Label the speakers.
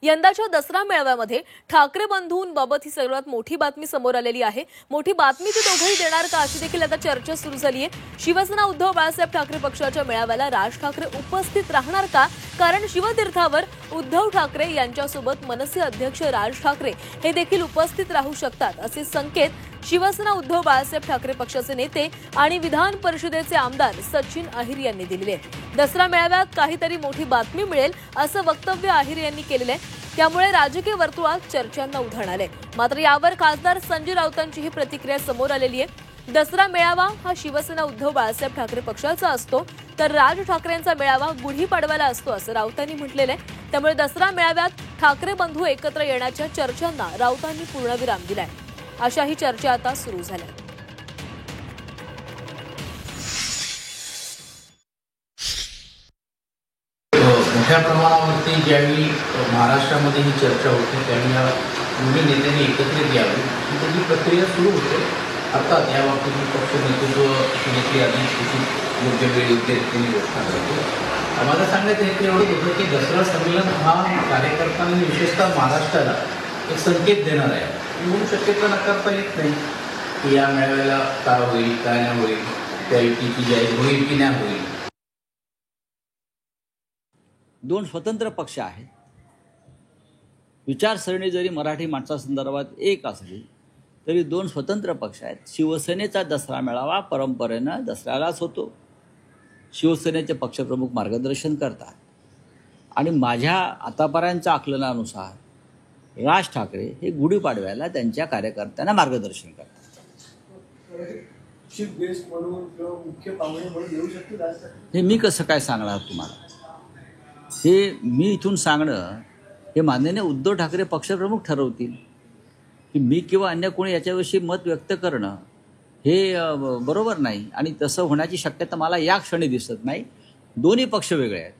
Speaker 1: यंदाच्या दसरा मेळाव्यामध्ये ठाकरे बंधूंबाबत ही सर्वात मोठी बातमी समोर आलेली आहे। मोठी बातमी ती दोघंही देणार का अशी देखील आता चर्चा सुरू झाली आहे। शिवसेना उद्धव बाळासाहेब ठाकरे पक्षाच्या मेळाव्याला राज ठाकरे उपस्थित राहणार का? कारण शिवतीर्थावर उद्धव ठाकरे यांच्यासोबत मनसे अध्यक्ष राज ठाकरे हे देखील उपस्थित राहू शकतात असे संकेत शिवसेना उद्धव बाळासाहेब ठाकरे पक्षाचे नेते आणि विधान परिषदेचे आमदार सचिन अहिर यांनी दिलेले आहेत। दसरा मेळाव्यात काहीतरी मोठी बातमी मिळेल असं वक्तव्य अहिर यांनी केलेले आहे। त्यामुळे राजकीय वर्तुळात चर्चांना उधाण आले। मात्र यावर खासदार संजय राऊतांची ही प्रतिक्रिया समोर आलेली आहे। दसरा मेळावा हा शिवसेना उद्धव बाळासाहेब ठाकरे पक्षाचा असतो तर राज ठाकरेंचा मेळावा गुढीपाडव्याला असतो असं राऊतांनी म्हटलेलं आहे। त्यामुळे दसरा मेळाव्यात ठाकरे बंधू एकत्र येण्याच्या चर्चांना राऊतांनी पूर्णविराम दिलाय। अशाही चर्चा आता सुरू झाल्या।
Speaker 2: मोठ्या प्रमाणावरती ज्यावेळी महाराष्ट्रामध्ये ही चर्चा होती त्यावेळी या दोन्ही नेत्यांनी एकत्रित यावे ही त्याची प्रक्रिया सुरू होते। अर्थात या बाबतीत पक्ष नेतृत्व देखील आधी योग्य वेळ योग्य रीतीने घोषणा करतो। माझं सांगायचं हे एवढंच होतं की दसरा संमेलन हा कार्यकर्त्यांनी विशेषतः महाराष्ट्राला एक संकेत देणार आहे। म्हणून शक्यता नकारता येत नाही की या मेळाव्याला काय होईल काय नाही होईल, त्या युतीची जाहीर होईल की नाही होईल।
Speaker 3: दोन स्वतंत्र पक्ष आहेत। विचारसरणी जरी मराठी माणसासंदर्भात एक असली तरी दोन स्वतंत्र पक्ष आहेत। शिवसेनेचा दसरा मेळावा परंपरेनं दसऱ्यालाच होतो। शिवसेनेचे पक्षप्रमुख मार्गदर्शन करतात आणि माझ्या आतापर्यंतच्या आकलनानुसार राज ठाकरे हे गुढीपाडव्याला त्यांच्या कार्यकर्त्यांना मार्गदर्शन करतात।
Speaker 4: चीफ गेस्ट म्हणून किंवा मुख्य पाहुणे म्हणून येऊ शकतात
Speaker 3: हे मी कसं काय सांगणार तुम्हाला? हे मी इथून सांगणं हे माननीय उद्धव ठाकरे पक्षप्रमुख ठरवतील की मी किंवा अन्य कोणी याच्याविषयी मत व्यक्त करणं हे बरोबर नाही आणि तसं होण्याची शक्यता मला या क्षणी दिसत नाही। दोन्ही पक्ष वेगळे आहेत।